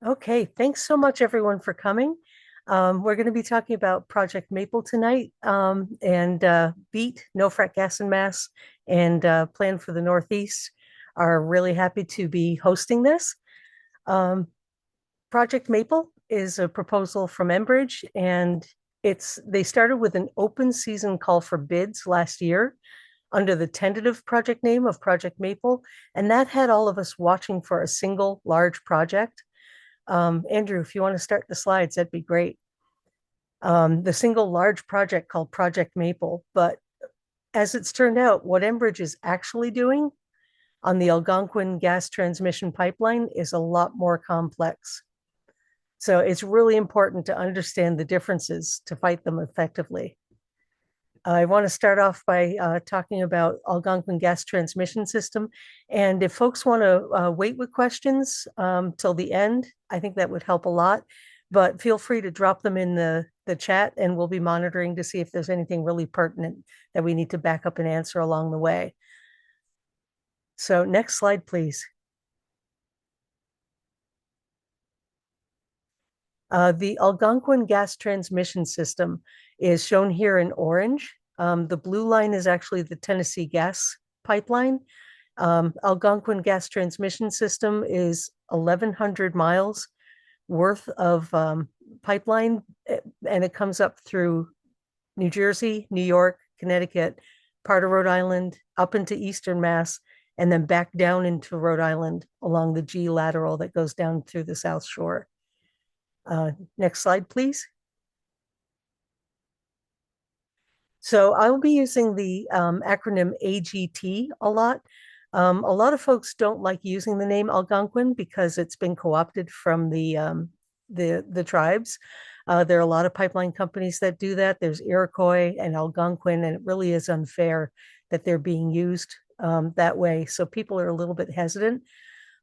Okay, thanks so much everyone for coming. We're going to be talking about Project Maple tonight and BEAT, No Frack Gas and Mass, and Plan for the Northeast are really happy to be hosting this. Um, Project Maple is a proposal from Enbridge, and they started with an open season call for bids last year under the tentative project name of Project Maple, and that had all of us watching for a single large project. Andrew, if you want to start the slides, that'd be great. The single large project called Project Maple, but as it's turned out, what Enbridge is actually doing on the Algonquin Gas Transmission pipeline is a lot more complex. So it's really important to understand the differences to fight them effectively. I want to start off by talking about Algonquin Gas Transmission System. And if folks want to wait with questions till the end, I think that would help a lot. But feel free to drop them in the chat, and we'll be monitoring to see if there's anything really pertinent that we need to back up and answer along the way. So next slide, please. The Algonquin Gas Transmission System is shown here in orange. The blue line is actually the Tennessee gas pipeline. Algonquin Gas Transmission System is 1,100 miles worth of pipeline, and it comes up through New Jersey, New York, Connecticut, part of Rhode Island, up into Eastern Mass, and then back down into Rhode Island along the G lateral that goes down through the South Shore. Next slide, please. So I'll be using the acronym AGT a lot. A lot of folks don't like using the name Algonquin because it's been co-opted from the tribes. There are a lot of pipeline companies that do that. There's Iroquois and Algonquin, and it really is unfair that they're being used that way. So people are a little bit hesitant.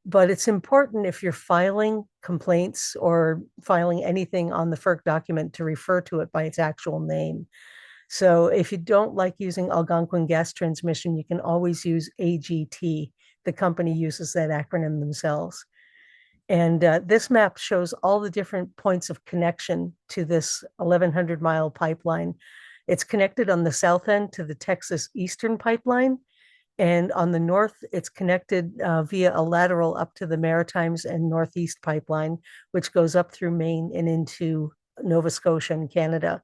But it's important if you're filing complaints or filing anything on the FERC document to refer to it by its actual name. So if you don't like using Algonquin Gas Transmission, you can always use AGT. The company uses that acronym themselves. And this map shows all the different points of connection to this 1,100-mile pipeline. It's connected on the south end to the Texas Eastern Pipeline. And on the north, it's connected via a lateral up to the Maritimes and Northeast Pipeline, which goes up through Maine and into Nova Scotia and Canada.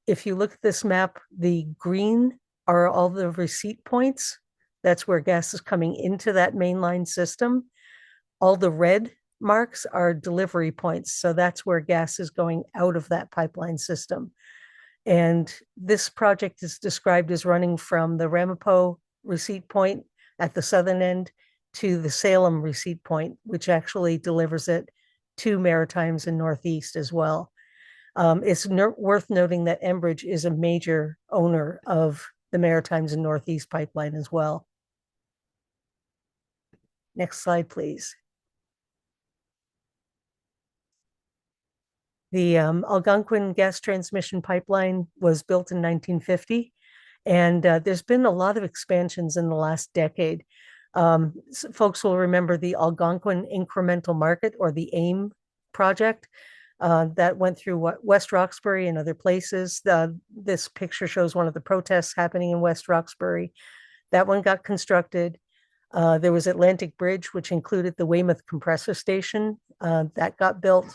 If you look at this map, the green are all the receipt points. That's where gas is coming into that mainline system. All the red marks are delivery points. So that's where gas is going out of that pipeline system. And this project is described as running from the Ramapo receipt point at the southern end to the Salem receipt point, which actually delivers it to Maritimes and Northeast as well. It's worth noting that Enbridge is a major owner of the Maritimes and Northeast pipeline as well. Next slide, please. The Algonquin Gas Transmission Pipeline was built in 1950, and there's been a lot of expansions in the last decade. Folks will remember the Algonquin Incremental Market, or the AIM project, that went through West Roxbury and other places. This picture shows one of the protests happening in West Roxbury. That one got constructed. There was Atlantic Bridge, which included the Weymouth compressor station, that got built.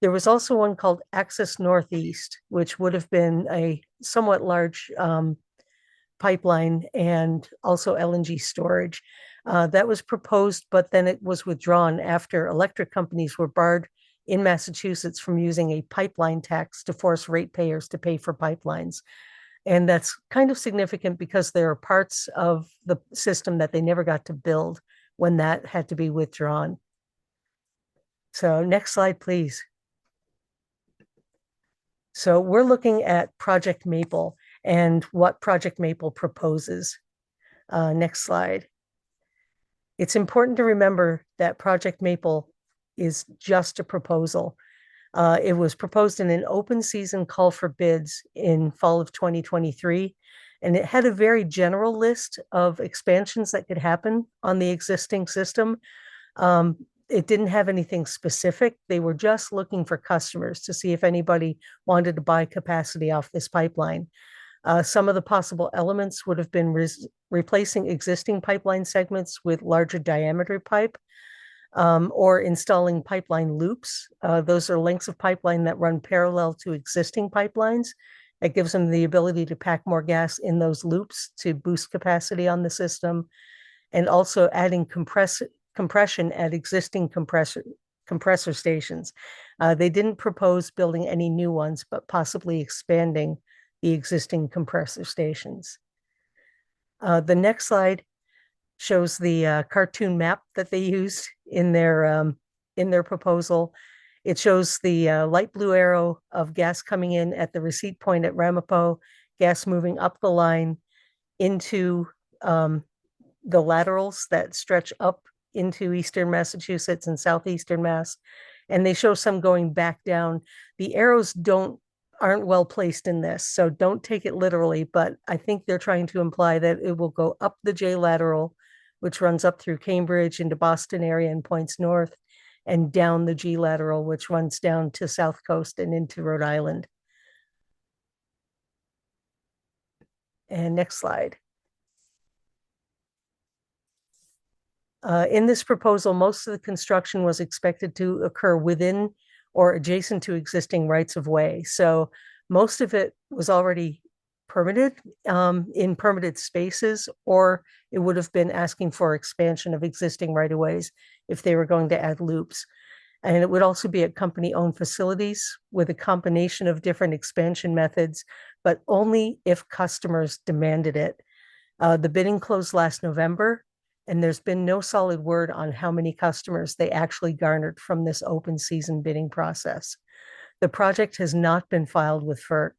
There was also one called Access Northeast, which would have been a somewhat large pipeline and also LNG storage. That was proposed, but then it was withdrawn after electric companies were barred in Massachusetts from using a pipeline tax to force ratepayers to pay for pipelines. And that's kind of significant because there are parts of the system that they never got to build when that had to be withdrawn. So next slide, please. So we're looking at Project Maple and what Project Maple proposes. Next slide. It's important to remember that Project Maple is just a proposal. It was proposed in an open season call for bids in fall of 2023, and it had a very general list of expansions that could happen on the existing system. it didn't have anything specific. They were just looking for customers to see if anybody wanted to buy capacity off this pipeline. Some of the possible elements would have been replacing existing pipeline segments with larger diameter pipe, or installing pipeline loops. Those are lengths of pipeline that run parallel to existing pipelines. It gives them the ability to pack more gas in those loops to boost capacity on the system, and also adding compression at existing compressor stations. They didn't propose building any new ones, but possibly expanding the existing compressor stations. The next slide shows the cartoon map that they used in their proposal. It shows the light blue arrow of gas coming in at the receipt point at Ramapo, gas moving up the line into the laterals that stretch up into eastern Massachusetts and southeastern Mass. And they show some going back down. The arrows aren't well placed in this, so don't take it literally, but I think they're trying to imply that it will go up the J lateral, which runs up through Cambridge into Boston area and points north, and down the G lateral, which runs down to South Coast and into Rhode Island. And next slide. In this proposal, most of the construction was expected to occur within or adjacent to existing rights of way. So most of it was already permitted in permitted spaces, or it would have been asking for expansion of existing right of ways if they were going to add loops. And it would also be at company-owned facilities with a combination of different expansion methods, but only if customers demanded it. The bidding closed last November, and there's been no solid word on how many customers they actually garnered from this open season bidding process. The project has not been filed with FERC.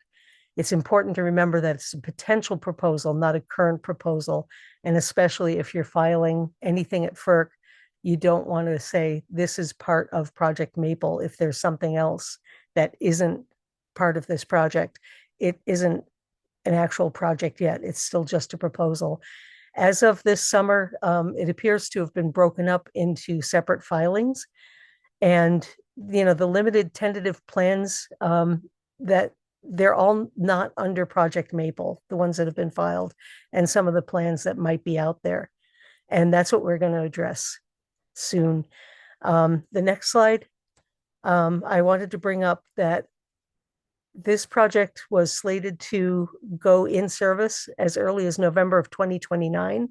It's important to remember that it's a potential proposal, not a current proposal. And especially if you're filing anything at FERC, you don't want to say this is part of Project Maple if there's something else that isn't part of this project. It isn't an actual project yet. It's still just a proposal. As of this summer, it appears to have been broken up into separate filings. And, the limited tentative plans that they're all not under Project Maple, the ones that have been filed, and some of the plans that might be out there. And that's what we're going to address soon. The next slide, I wanted to bring up that this project was slated to go in service as early as November of 2029.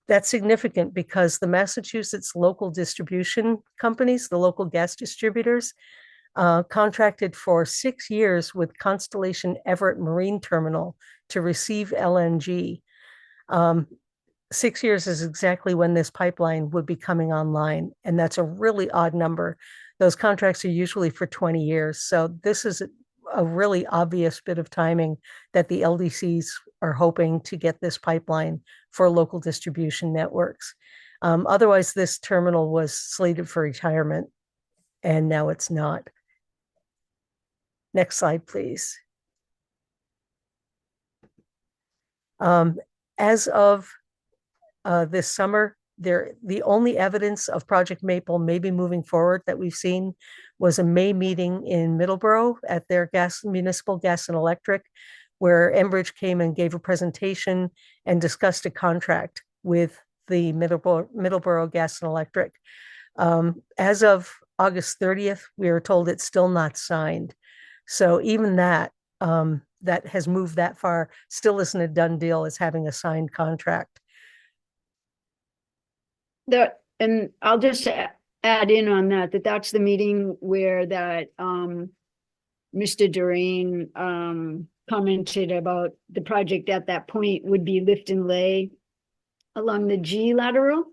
That's significant because the Massachusetts local distribution companies, the local gas distributors, contracted for 6 years with Constellation Everett Marine Terminal to receive LNG. 6 years is exactly when this pipeline would be coming online, and that's a really odd number. Those contracts are usually for 20 years. So this is a really obvious bit of timing that the LDCs are hoping to get this pipeline for local distribution networks. Otherwise, this terminal was slated for retirement, and now it's not. Next slide, please. As of this summer, the only evidence of Project Maple maybe moving forward that we've seen was a May meeting in Middleborough at their municipal gas and electric, where Enbridge came and gave a presentation and discussed a contract with the Middleborough Gas and Electric. As of August 30th, we are told it's still not signed. So even that has moved that far, still isn't a done deal as having a signed contract. And I'll just add in on that's the meeting where that Mr. Durain commented about the project at that point would be lift and lay along the G lateral,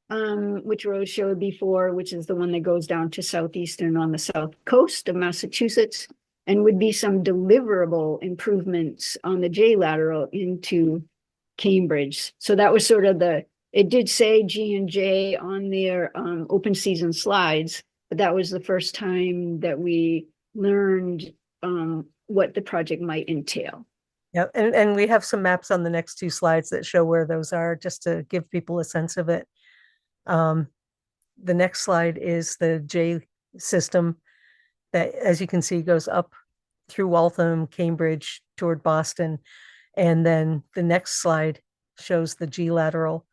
which Rose showed before, which is the one that goes down to southeastern on the south coast of Massachusetts, and would be some deliverable improvements on the J lateral into Cambridge. So that was sort of it did say G and J on their open season slides, but that was the first time that we learned what the project might entail. Yeah, and we have some maps on the next 2 slides that show where those are, just to give people a sense of it. The next slide is the J system that, as you can see, goes up through Waltham, Cambridge, toward Boston. And then the next slide shows the G lateral,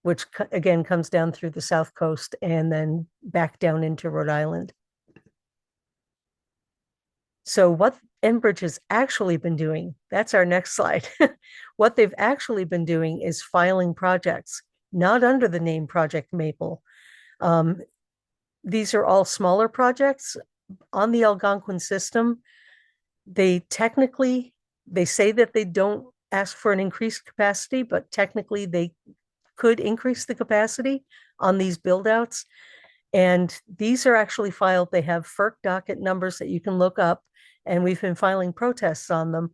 which again comes down through the South Coast and then back down into Rhode Island. So what Enbridge has actually been doing, that's our next slide. What they've actually been doing is filing projects, not under the name Project Maple. These are all smaller projects on the Algonquin system. They say that they don't ask for an increased capacity, but technically they could increase the capacity on these build outs. And these are actually filed. They have FERC docket numbers that you can look up, and we've been filing protests on them.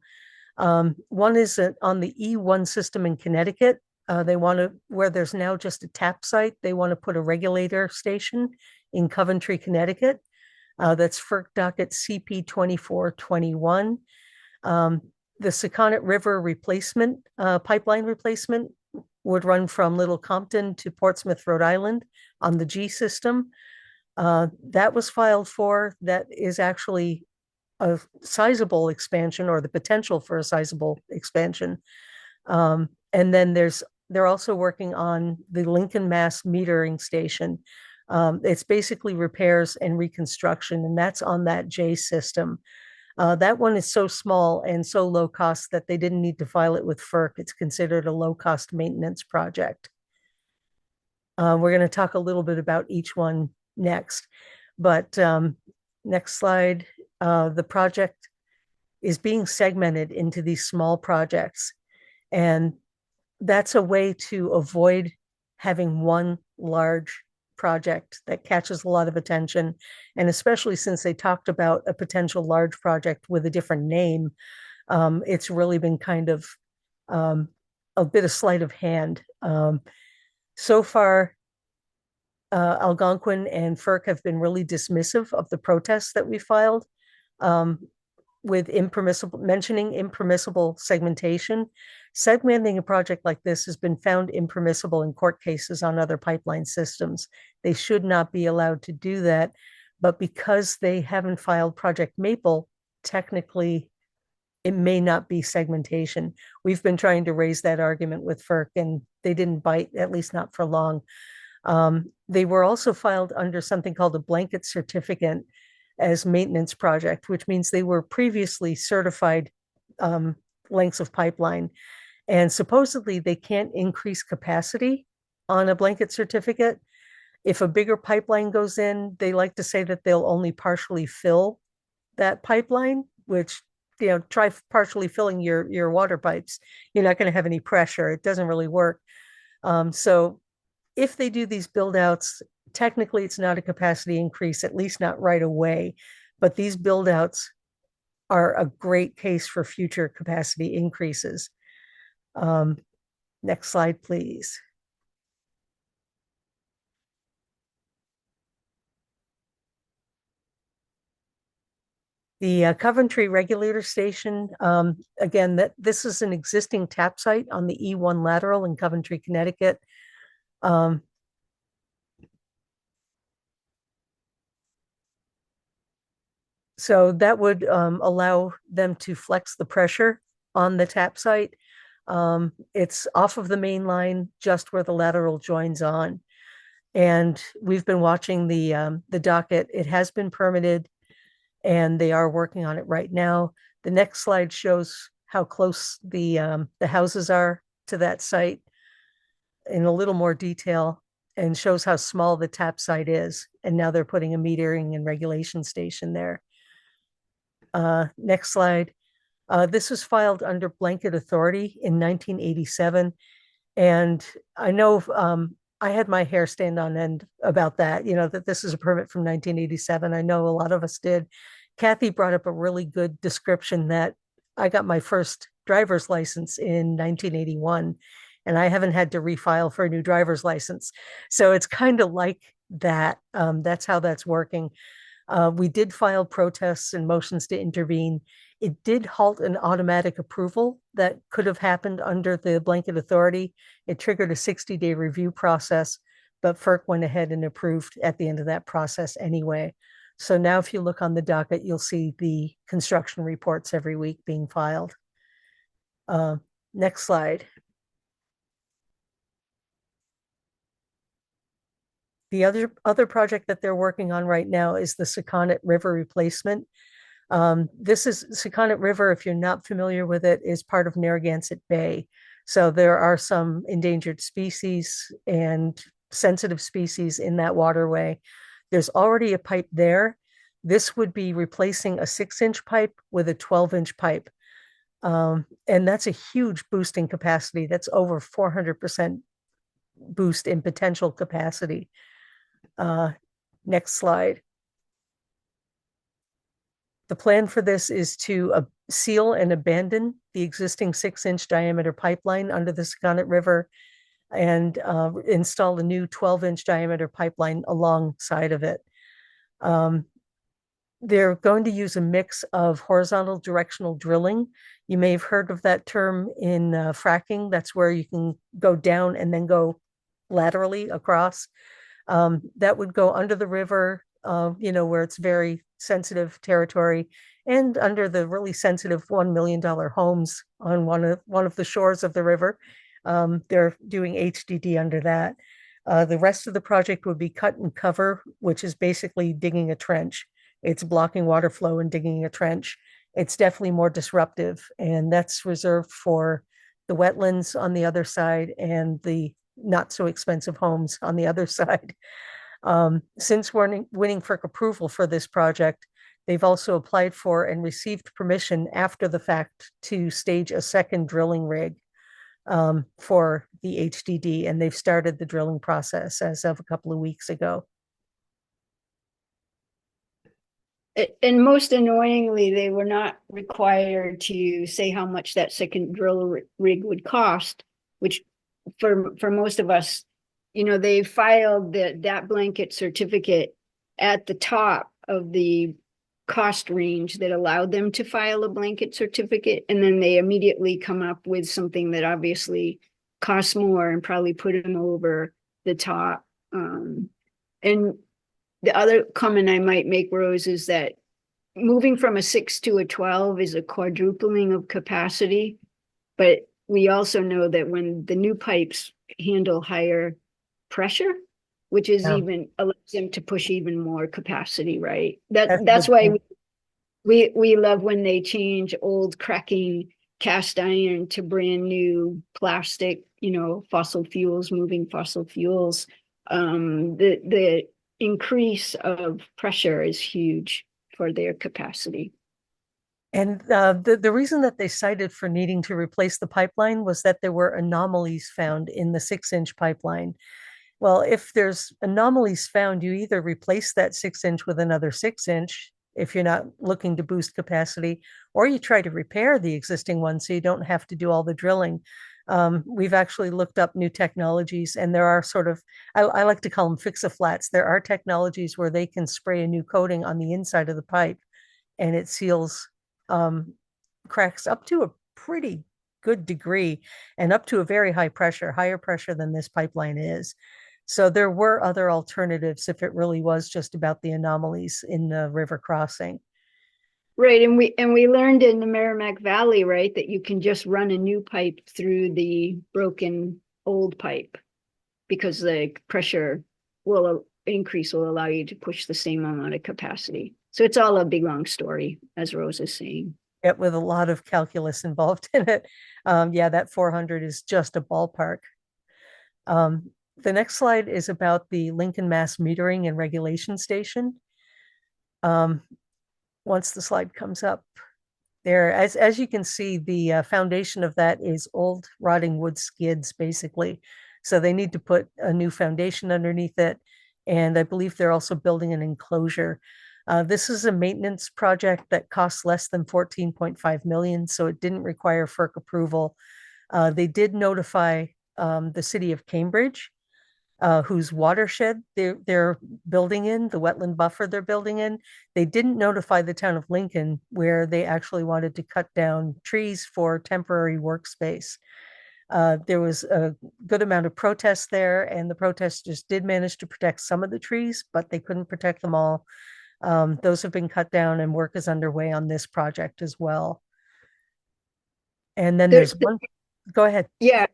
One is on the E1 system in Connecticut. They want to, where there's now just a tap site, they want to put a regulator station in Coventry, Connecticut. That's FERC docket CP 2421. The Seneca River replacement, pipeline replacement would run from Little Compton to Portsmouth, Rhode Island on the G system. That was filed for. That is actually a sizable expansion, or the potential for a sizable expansion. And then they're also working on the Lincoln, Mass metering station. It's basically repairs and reconstruction, and that's on that J system. That one is so small and so low cost that they didn't need to file it with FERC. It's considered a low cost maintenance project. We're going to talk a little bit about each one next, but next slide. The project is being segmented into these small projects, and that's a way to avoid having one large project that catches a lot of attention. And especially since they talked about a potential large project with a different name, it's really been kind of a bit of sleight of hand. So far, Algonquin and FERC have been really dismissive of the protests that we filed, with mentioning impermissible segmentation. Segmenting a project like this has been found impermissible in court cases on other pipeline systems. They should not be allowed to do that. But because they haven't filed Project Maple, technically it may not be segmentation. We've been trying to raise that argument with FERC, and they didn't bite, at least not for long. They were also filed under something called a blanket certificate as maintenance project, which means they were previously certified lengths of pipeline. And supposedly they can't increase capacity on a blanket certificate. If a bigger pipeline goes in, they like to say that they'll only partially fill that pipeline, which, try partially filling your water pipes. You're not going to have any pressure. It doesn't really work. So if they do these build outs, technically it's not a capacity increase, at least not right away. But these build outs are a great case for future capacity increases. Next slide, please. The Coventry Regulator Station, again, this is an existing tap site on the E1 lateral in Coventry, Connecticut. So that would allow them to flex the pressure on the tap site. It's off of the main line, just where the lateral joins on. And we've been watching the docket. It has been permitted, and they are working on it right now. The next slide shows how close the houses are to that site in a little more detail, and shows how small the tap site is. And now they're putting a metering and regulation station there. Next slide. This was filed under blanket authority in 1987. And I know I had my hair stand on end about that, that this is a permit from 1987. I know a lot of us did. Kathy brought up a really good description that I got my first driver's license in 1981, and I haven't had to refile for a new driver's license. So it's kind of like that. That's how that's working. We did file protests and motions to intervene. It did halt an automatic approval that could have happened under the blanket authority. It triggered a 60-day review process, but FERC went ahead and approved at the end of that process anyway. So now if you look on the docket, you'll see the construction reports every week being filed. Next slide. The other project that they're working on right now is the Seconnet River replacement. This is Seconnet River, if you're not familiar with it, is part of Narragansett Bay. So there are some endangered species and sensitive species in that waterway. There's already a pipe there. This would be replacing a 6-inch pipe with a 12-inch pipe. And that's a huge boosting capacity. That's over 400% boost in potential capacity. Next slide. The plan for this is to seal and abandon the existing 6-inch diameter pipeline under the Seconnet River and install a new 12-inch diameter pipeline alongside of it. They're going to use a mix of horizontal directional drilling. You may have heard of that term in fracking. That's where you can go down and then go laterally across. That would go under the river, where it's very sensitive territory, and under the really sensitive $1 million homes on one of the shores of the river. They're doing HDD under that. The rest of the project would be cut and cover, which is basically digging a trench. It's blocking water flow and digging a trench. It's definitely more disruptive, and that's reserved for the wetlands on the other side and the not so expensive homes on the other side. Since winning FERC approval for this project, they've also applied for and received permission after the fact to stage a second drilling rig for the HDD, and they've started the drilling process as of a couple of weeks ago. And most annoyingly, they were not required to say how much that second drill rig would cost, which for most of us, they filed that blanket certificate at the top of the cost range that allowed them to file a blanket certificate. And then they immediately come up with something that obviously costs more and probably put them over the top. And the other comment I might make, Rose, is that moving from a 6 to a 12 is a quadrupling of capacity. But we also know that when the new pipes handle higher pressure, which is even allows them to push even more capacity, right? That's why we love when they change old cracking cast iron to brand new plastic, fossil fuels, moving fossil fuels. The increase of pressure is huge for their capacity. And the reason that they cited for needing to replace the pipeline was that there were anomalies found in the 6-inch pipeline. Well, if there's anomalies found, you either replace that 6-inch with another 6-inch if you're not looking to boost capacity, or you try to repair the existing one so you don't have to do all the drilling. We've actually looked up new technologies, and there are I like to call them fix-a-flats. There are technologies where they can spray a new coating on the inside of the pipe, and it seals cracks up to a pretty good degree and up to a very high pressure, higher pressure than this pipeline is. So there were other alternatives if it really was just about the anomalies in the river crossing. Right, and we learned in the Merrimack Valley, right, that you can just run a new pipe through the broken old pipe because the pressure will allow you to push the same amount of capacity. So it's all a big long story, as Rose is saying. Yeah, with a lot of calculus involved in it. That 400 is just a ballpark. The next slide is about the Lincoln Mass Metering and Regulation Station. Once the slide comes up there, as you can see, the foundation of that is old rotting wood skids, basically. So they need to put a new foundation underneath it. And I believe they're also building an enclosure. This is a maintenance project that costs less than 14.5 million, so it didn't require FERC approval. They did notify the city of Cambridge, whose watershed they're building in, the wetland buffer they're building in. They didn't notify the town of Lincoln, where they actually wanted to cut down trees for temporary workspace. There was a good amount of protests there, and the protesters did manage to protect some of the trees, but they couldn't protect them all. Those have been cut down, and work is underway on this project as well. And then There, there's one, go ahead. yeah,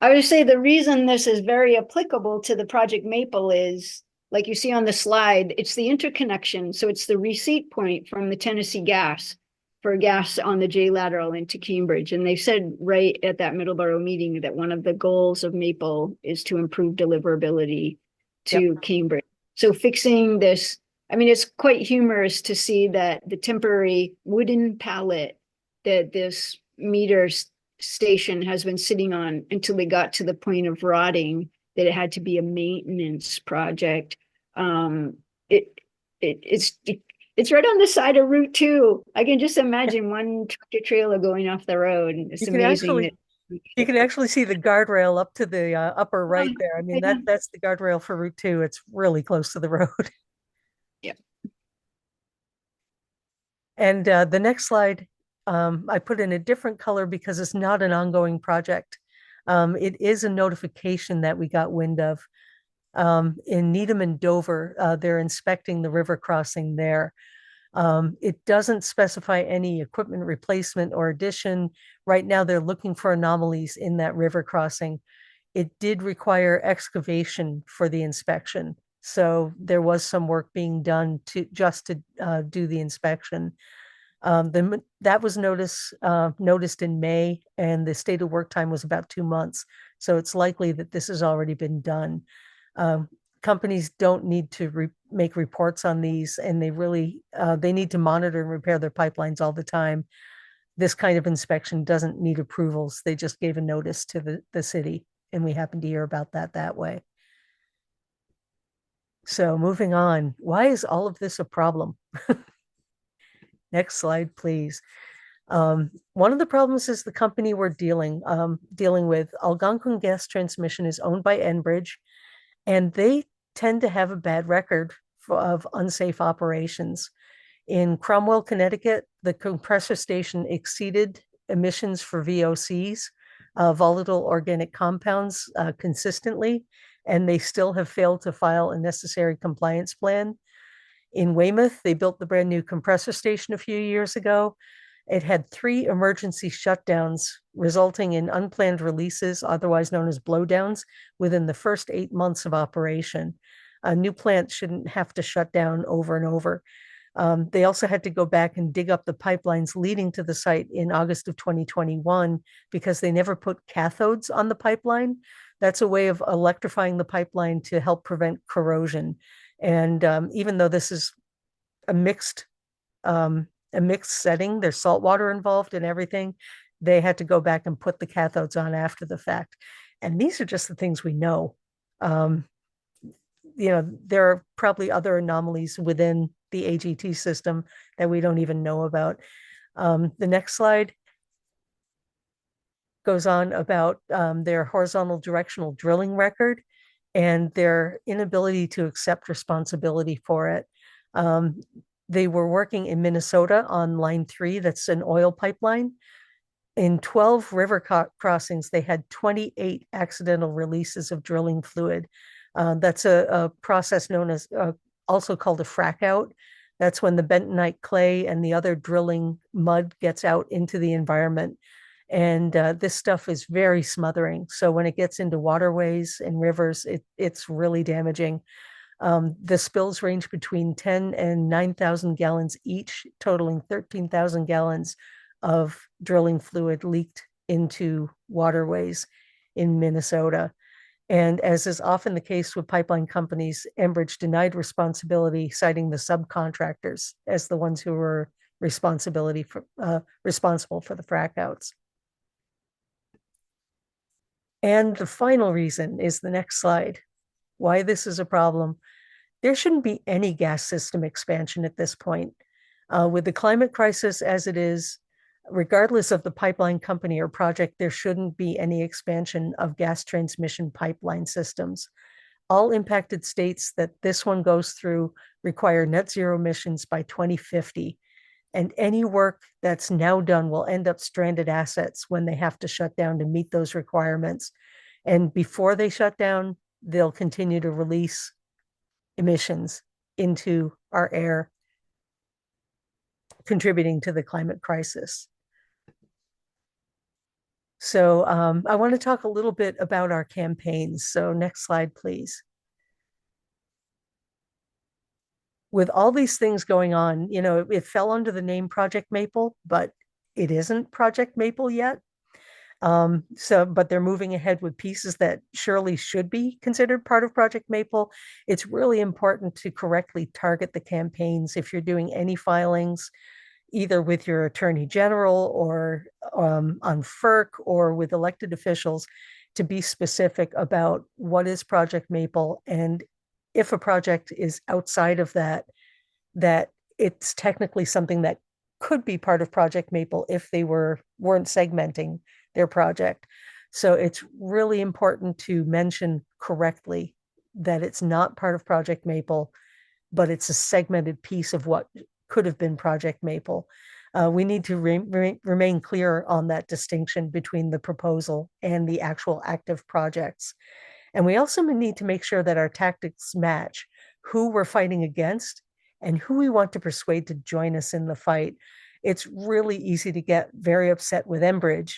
I would say the reason this is very applicable to the Project Maple is, like you see on the slide, it's the interconnection. So it's the receipt point from the Tennessee Gas for gas on the J lateral into Cambridge. And they said right at that Middleborough meeting that one of the goals of Maple is to improve deliverability Yep. to Cambridge. So fixing this, I mean, it's quite humorous to see that the temporary wooden pallet that this meter station has been sitting on until they got to the point of rotting, that it had to be a maintenance project. It, it's right on the side of Route 2. I can just imagine one tractor trailer going off the road. It's You can amazing actually that. you can actually see the guardrail up to the upper Oh, right there. I mean, yeah. that's the guardrail for Route 2. It's really close to the road. Yeah. And the next slide, I put in a different color because it's not an ongoing project. It is a notification that we got wind of. In Needham and Dover, they're inspecting the river crossing there. It doesn't specify any equipment replacement or addition. Right now, they're looking for anomalies in that river crossing. It did require excavation for the inspection. So there was some work being done to just to do the inspection. That was noticed in May, and the stated work time was about 2 months. So it's likely that this has already been done. Um, Companies don't need to make reports on these, and they need to monitor and repair their pipelines all the time. This kind of inspection doesn't need approvals. They just gave a notice to the city, and we happen to hear about that way. So moving on, why is all of this a problem? Next slide, please. One of the problems is the company we're dealing with. Algonquin Gas Transmission is owned by Enbridge, and they tend to have a bad record of unsafe operations. In Cromwell, Connecticut, the compressor station exceeded emissions for VOCs, volatile organic compounds, consistently, and they still have failed to file a necessary compliance plan. In Weymouth, they built the brand new compressor station a few years ago. It had 3 emergency shutdowns, resulting in unplanned releases, otherwise known as blowdowns, within the first 8 months of operation. A new plant shouldn't have to shut down over and over. They also had to go back and dig up the pipelines leading to the site in August of 2021 because they never put cathodes on the pipeline. That's a way of electrifying the pipeline to help prevent corrosion. And even though this is a mixed setting, there's salt water involved and everything, they had to go back and put the cathodes on after the fact. And these are just the things we know. There are probably other anomalies within the AGT system that we don't even know about. The next slide goes on about their horizontal directional drilling record and their inability to accept responsibility for it. They were working in Minnesota on line 3, that's an oil pipeline. In 12 river crossings, they had 28 accidental releases of drilling fluid. That's a process known as, also called a frack out. That's when the bentonite clay and the other drilling mud gets out into the environment. And this stuff is very smothering. So when it gets into waterways and rivers, it's really damaging. The spills range between 10 and 9,000 gallons each, totaling 13,000 gallons of drilling fluid leaked into waterways in Minnesota. And as is often the case with pipeline companies, Enbridge denied responsibility, citing the subcontractors as the ones who were responsible for the frack outs. And the final reason is the next slide, why this is a problem. There shouldn't be any gas system expansion at this point. With the climate crisis as it is, regardless of the pipeline company or project, there shouldn't be any expansion of gas transmission pipeline systems. All impacted states that this one goes through require net zero emissions by 2050. And any work that's now done will end up stranded assets when they have to shut down to meet those requirements. And before they shut down, they'll continue to release emissions into our air, contributing to the climate crisis. So I want to talk a little bit about our campaigns. So next slide, please. With all these things going on, it fell under the name Project Maple, but it isn't Project Maple yet. But they're moving ahead with pieces that surely should be considered part of Project Maple. It's really important to correctly target the campaigns if you're doing any filings, either with your attorney general or on FERC or with elected officials, to be specific about what is Project Maple, and if a project is outside of that, that it's technically something that could be part of Project Maple if they weren't segmenting their project. So it's really important to mention correctly that it's not part of Project Maple, but it's a segmented piece of what could have been Project Maple. We need to remain clear on that distinction between the proposal and the actual active projects. And we also need to make sure that our tactics match who we're fighting against and who we want to persuade to join us in the fight. It's really easy to get very upset with Enbridge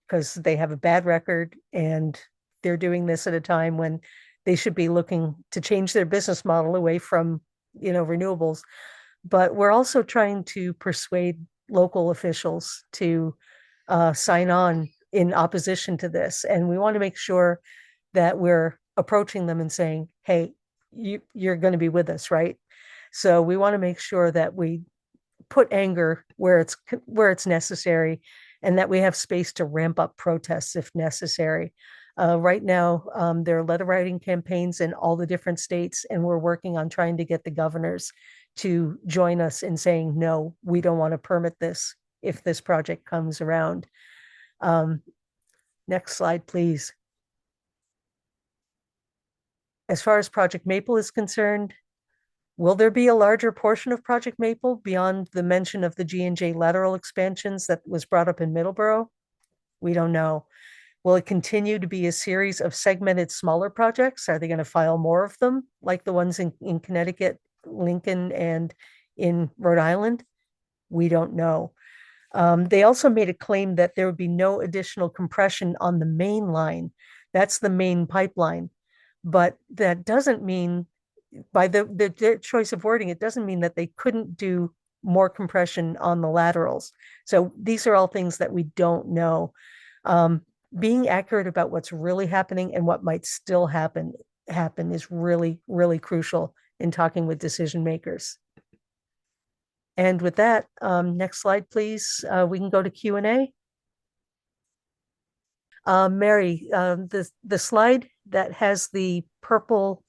because they have a bad record and they're doing this at a time when they should be looking to change their business model away from, renewables. But we're also trying to persuade local officials to sign on in opposition to this. And we want to make sure that we're approaching them and saying, hey, you're going to be with us, right? So we want to make sure that we put anger where it's necessary, and that we have space to ramp up protests if necessary. Right now, there are letter writing campaigns in all the different states, and we're working on trying to get the governors to join us in saying, no, we don't want to permit this if this project comes around. Next slide, please. As far as Project Maple is concerned, will there be a larger portion of Project Maple beyond the mention of the G&J lateral expansions that was brought up in Middleborough? We don't know. Will it continue to be a series of segmented smaller projects? Are they going to file more of them, like the ones in Connecticut, Lincoln, and in Rhode Island? We don't know. They also made a claim that there would be no additional compression on the main line. That's the main pipeline. But that doesn't mean, by their choice of wording, it doesn't mean that they couldn't do more compression on the laterals. So these are all things that we don't know. Being accurate about what's really happening and what might still happen is really, really crucial in talking with decision makers. And with that, next slide, please. We can go to Q&A. Mary, the slide that has the purple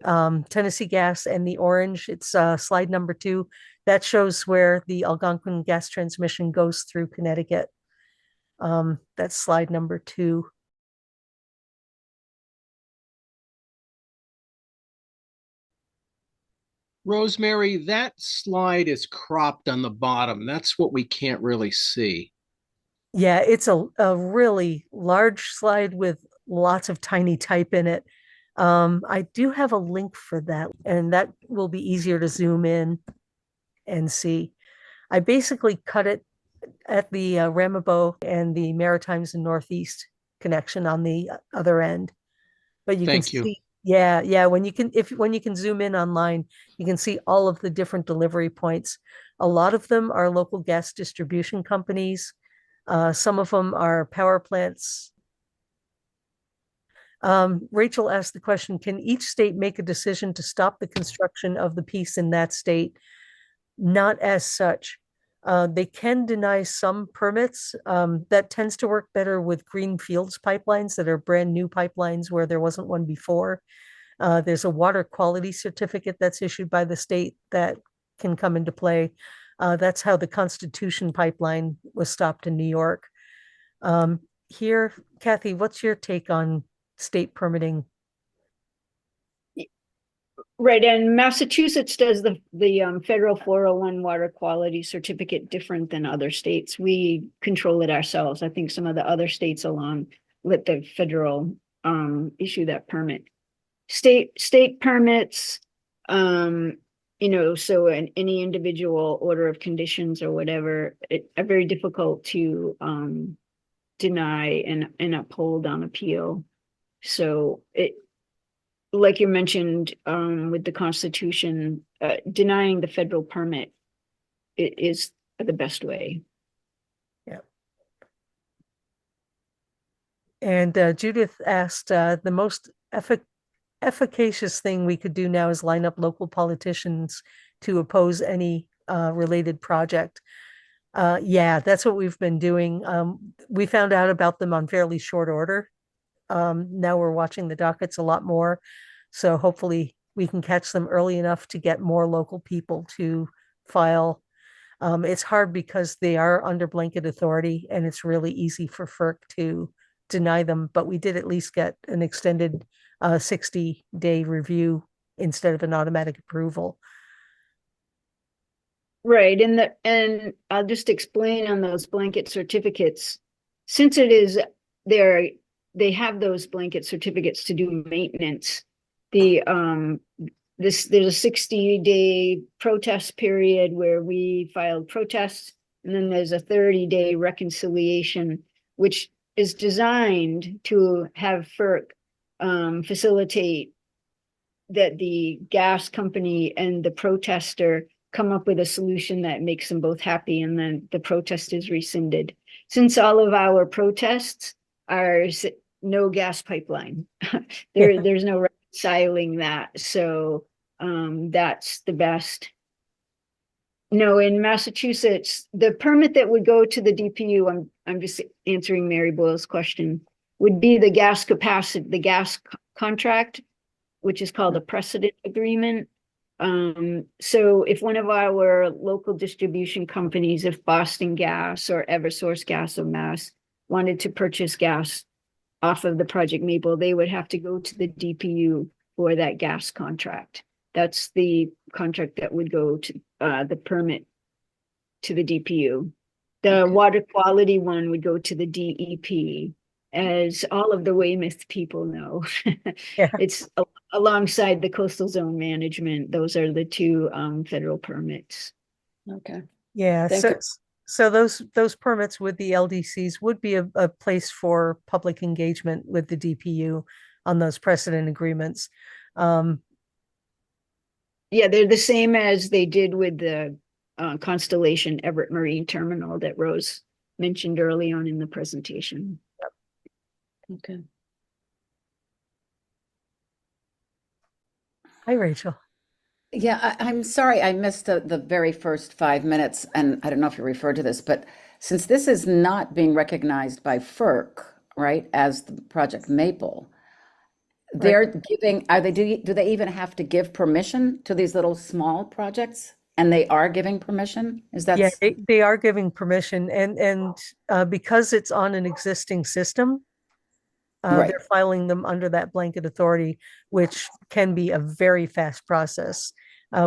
Tennessee Gas and the orange, it's slide number 2. That shows where the Algonquin Gas Transmission goes through Connecticut. That's slide number 2. Rosemary, that slide is cropped on the bottom. That's what we can't really see. Yeah, it's a really large slide with lots of tiny type in it. I do have a link for that, and that will be easier to zoom in and see. I basically cut it at the Ramapo and the Maritimes and Northeast connection on the other end. But you can Thank you. see, yeah, when you can zoom in online, you can see all of the different delivery points. A lot of them are local gas distribution companies. Some of them are power plants. Rachel asked the question, can each state make a decision to stop the construction of the piece in that state? Not as such. They can deny some permits. That tends to work better with green fields pipelines that are brand new pipelines where there wasn't one before. There's a water quality certificate that's issued by the state that can come into play. That's how the Constitution pipeline was stopped in New York. Here, Kathy, what's your take on state permitting? Right, and Massachusetts does the federal 401 water quality certificate different than other states. We control it ourselves. I think some of the other states along let the federal issue that permit. State permits, so any individual order of conditions or whatever are very difficult to deny and uphold on appeal. So like you mentioned, with the Constitution, denying the federal permit is the best way. Yeah. And Judith asked, the most efficacious thing we could do now is line up local politicians to oppose any related project. Yeah, that's what we've been doing. We found out about them on fairly short order. Now we're watching the dockets a lot more. So hopefully we can catch them early enough to get more local people to file. It's hard because they are under blanket authority and it's really easy for FERC to deny them, but we did at least get an extended 60-day review instead of an automatic approval. Right, and I'll just explain on those blanket certificates, since it is they have those blanket certificates to do maintenance. There's a 60-day protest period where we filed protests, and then there's a 30-day reconciliation, which is designed to have FERC facilitate that the gas company and the protester come up with a solution that makes them both happy, and then the protest is rescinded. Since all of our protests are no gas pipeline, there's no reconciling that. So that's the best. No, in Massachusetts, the permit that would go to the DPU, I'm just answering Mary Boyle's question, would be the gas capacity, the gas contract, which is called a precedent agreement. So if one of our local distribution companies, if Boston Gas or Eversource Gas of Mass wanted to purchase gas off of the Project Maple, they would have to go to the DPU for that gas contract. That's the contract that would go to the permit to the DPU. The water quality one would go to the DEP, as all of the Weymouth people know. Yeah. It's alongside the coastal zone management. Those are the two federal permits. Okay. Yeah, so those permits with the LDCs would be a place for public engagement with the DPU on those precedent agreements. Yeah, they're the same as they did with the Constellation Everett Marine Terminal that Rose mentioned early on in the presentation. Okay. Hi, Rachel. Yeah, I'm sorry I missed the very first 5 minutes, and I don't know if you referred to this, but since this is not being recognized by FERC, right, as the Project Maple, they're giving, do they even have to give permission to these little small projects? And they are giving permission? Yeah, they are giving permission, and because it's on an existing system, Right. they're filing them under that blanket authority, which can be a very fast process.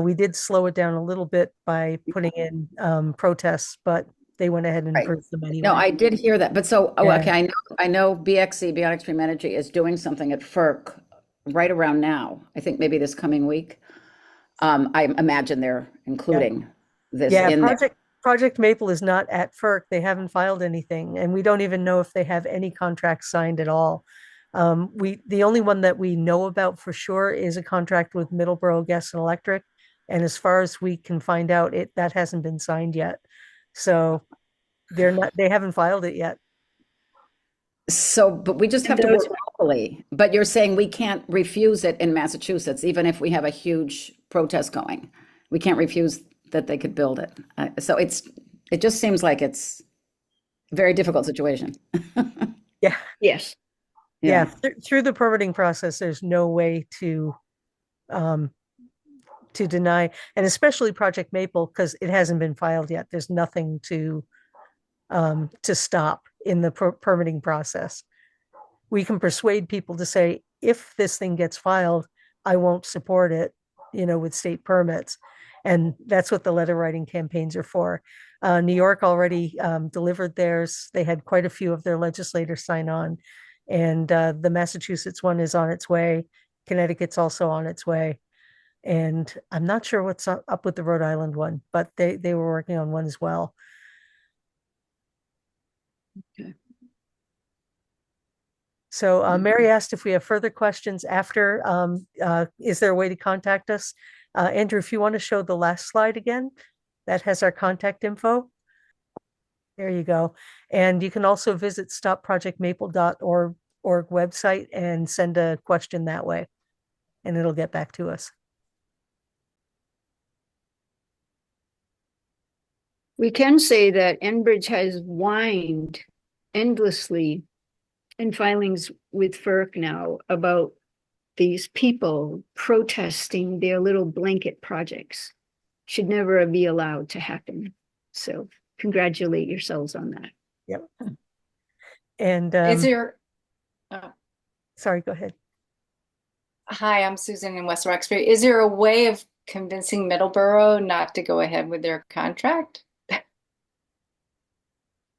We did slow it down a little bit by putting in protests, but they went ahead and Right. approved them anyway. No, I did hear that, but so, Yeah. okay, I know BXE, Beyond Extreme Energy, is doing something at FERC right around now. I think maybe this coming week. I imagine they're including this Yeah, in there. Project Maple is not at FERC. They haven't filed anything, and we don't even know if they have any contracts signed at all. The only one that we know about for sure is a contract with Middleborough Gas and Electric, and as far as we can find out, that hasn't been signed yet. So they haven't filed it yet. So, but we just have to work locally. But you're saying we can't refuse it in Massachusetts, even if we have a huge protest going. We can't refuse that they could build it. So it just seems like it's a very difficult situation. Yeah. Yes. Yeah. Through the permitting process, there's no way to deny, and especially Project Maple, because it hasn't been filed yet. There's nothing to stop in the permitting process. We can persuade people to say, if this thing gets filed, I won't support it, with state permits. And that's what the letter writing campaigns are for. New York already delivered theirs. They had quite a few of their legislators sign on. And the Massachusetts one is on its way. Connecticut's also on its way. And I'm not sure what's up with the Rhode Island one, but they were working on one as well. Okay. So Mary asked if we have further questions after. Is there a way to contact us? Andrew, if you want to show the last slide again, that has our contact info. There you go. And you can also visit stopprojectmaple.org website and send a question that way, and it'll get back to us. We can say that Enbridge has whined endlessly in filings with FERC now about these people protesting their little blanket projects. Should never be allowed to happen. So congratulate yourselves on that. Yep. And Is there, sorry, go ahead. hi, I'm Susan in West Roxbury. Is there a way of convincing Middleborough not to go ahead with their contract?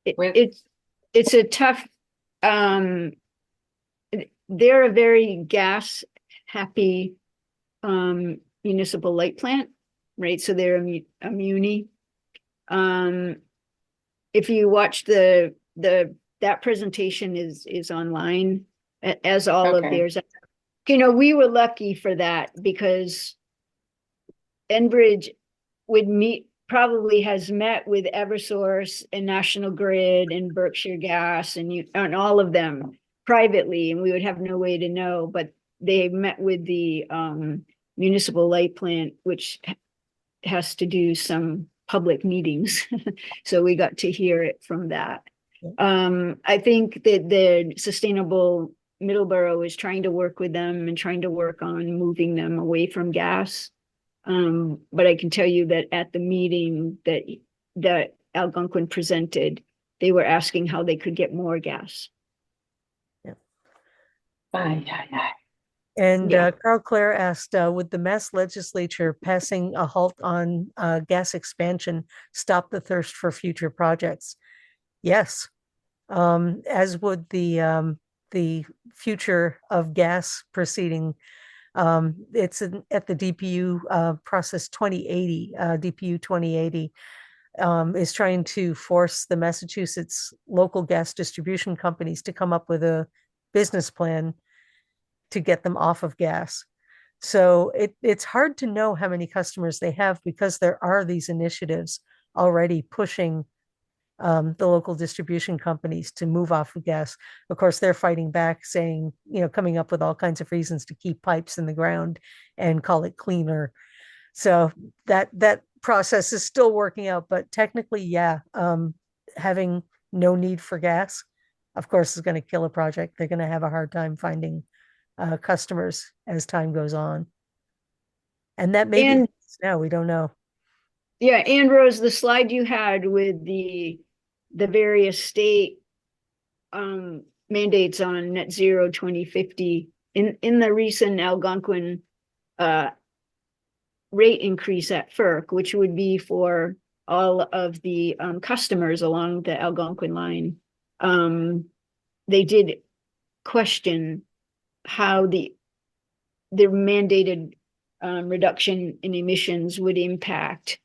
It's a tough, they're a very gas happy municipal light plant, right? So they're a muni. If you watch that presentation is online, as all of Okay. theirs. We were lucky for that because Enbridge probably has met with Eversource and National Grid and Berkshire Gas and all of them privately, and we would have no way to know, but they met with the municipal light plant, which has to do some public meetings. So we got to hear it from that. I think that the Sustainable Middleborough is trying to work with them and trying to work on moving them away from gas. But I can tell you that at the meeting that Algonquin presented, they were asking how they could get more gas. And Yeah. Carl Clare asked, would the Mass Legislature passing a halt on gas expansion stop the thirst for future projects? Yes, as would the future of gas proceeding. It's at the DPU process 2080, DPU 2080 is trying to force the Massachusetts local gas distribution companies to come up with a business plan to get them off of gas. So it's hard to know how many customers they have because there are these initiatives already pushing the local distribution companies to move off of gas. Of course, they're fighting back, saying, coming up with all kinds of reasons to keep pipes in the ground and call it cleaner. So that process is still working out, but technically, yeah, having no need for gas, of course, is going to kill a project. They're going to have a hard time finding customers as time goes on. And that may be now, we don't know. Yeah, and Rose, the slide you had with the various state mandates on net zero 2050 in the recent Algonquin rate increase at FERC, which would be for all of the customers along the Algonquin line, they did question how the mandated reduction in emissions would impact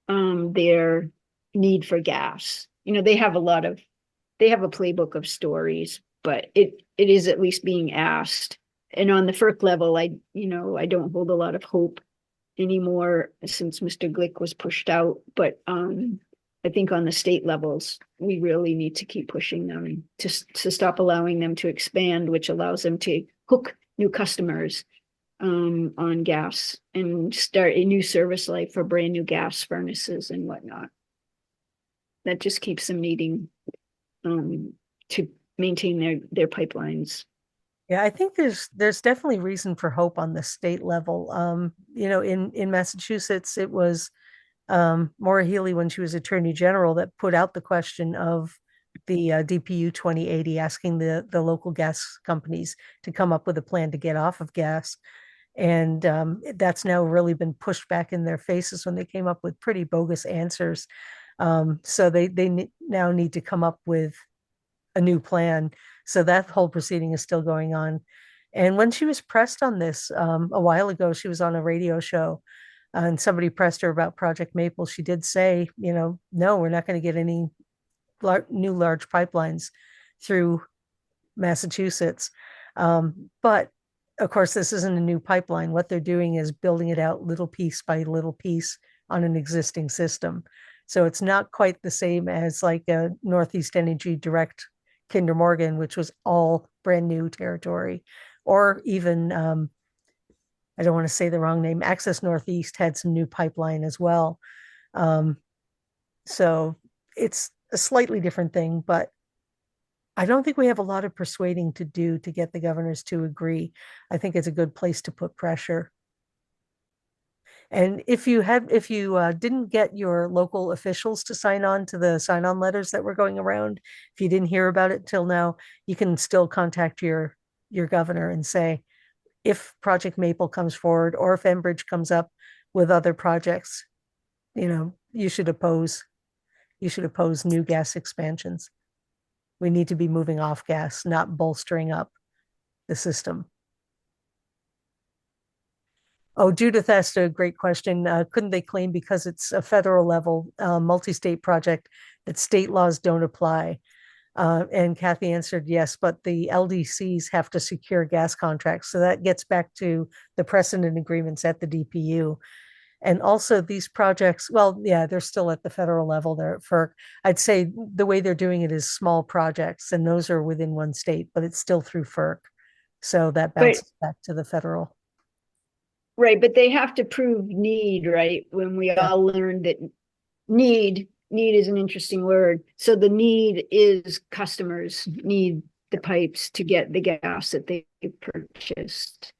their need for gas. They have a playbook of stories, but it is at least being asked. And on the FERC level, I don't hold a lot of hope anymore since Mr. Glick was pushed out. But I think on the state levels, we really need to keep pushing them to stop allowing them to expand, which allows them to hook new customers on gas and start a new service life for brand new gas furnaces and whatnot. That just keeps them needing to maintain their pipelines. Yeah, I think there's definitely reason for hope on the state level. In Massachusetts, it was Maura Healey, when she was Attorney General, that put out the question of the DPU 2080, asking the local gas companies to come up with a plan to get off of gas. And that's now really been pushed back in their faces when they came up with pretty bogus answers. So they now need to come up with a new plan. So that whole proceeding is still going on. And when she was pressed on this a while ago, she was on a radio show and somebody pressed her about Project Maple. She did say, no, we're not going to get any new large pipelines through Massachusetts. But of course, this isn't a new pipeline. What they're doing is building it out little piece by little piece on an existing system. So it's not quite the same as like a Northeast Energy Direct Kinder Morgan, which was all brand new territory, or even I don't want to say the wrong name. Access Northeast had some new pipeline as well. So it's a slightly different thing, but I don't think we have a lot of persuading to do to get the governors to agree. I think it's a good place to put pressure. And if you didn't get your local officials to sign on to the sign-on letters that were going around, if you didn't hear about it till now, you can still contact your governor and say, if Project Maple comes forward or if Enbridge comes up with other projects, you should oppose new gas expansions. We need to be moving off gas, not bolstering up the system. Oh, Judith asked a great question. Couldn't they claim because it's a federal level multi-state project that state laws don't apply? And Kathy answered yes, but the LDCs have to secure gas contracts. So that gets back to the precedent agreements at the DPU. And also these projects, well, yeah, they're still at the federal level there for, I'd say the way they're doing it is small projects and those are within one state, but it's still through FERC. So that bounces back to the federal. Right, but they have to prove need, right? When we all learned that need is an interesting word. So the need is customers need the pipes to get the gas that they purchased.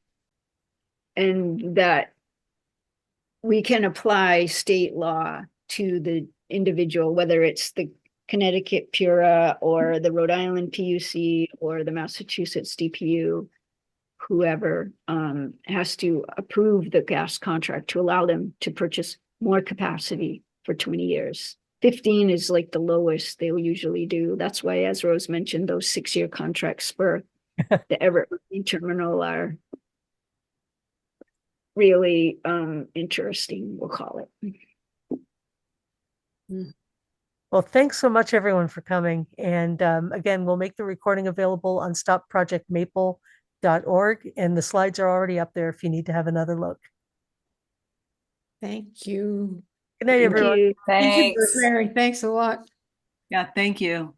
And that we can apply state law to the individual, whether it's the Connecticut PURA or the Rhode Island PUC or the Massachusetts DPU, whoever has to approve the gas contract to allow them to purchase more capacity for 20 years. 15 is like the lowest they'll usually do. That's why, as Rose mentioned, those 6-year contracts for the Everett terminal are really interesting, we'll call it. Well, thanks so much, everyone, for coming. And again, we'll make the recording available on stopprojectmaple.org, and the slides are already up there if you need to have another look. Thank you. Good night, everyone. You. Thanks. Mary, thanks a lot. Yeah, thank you.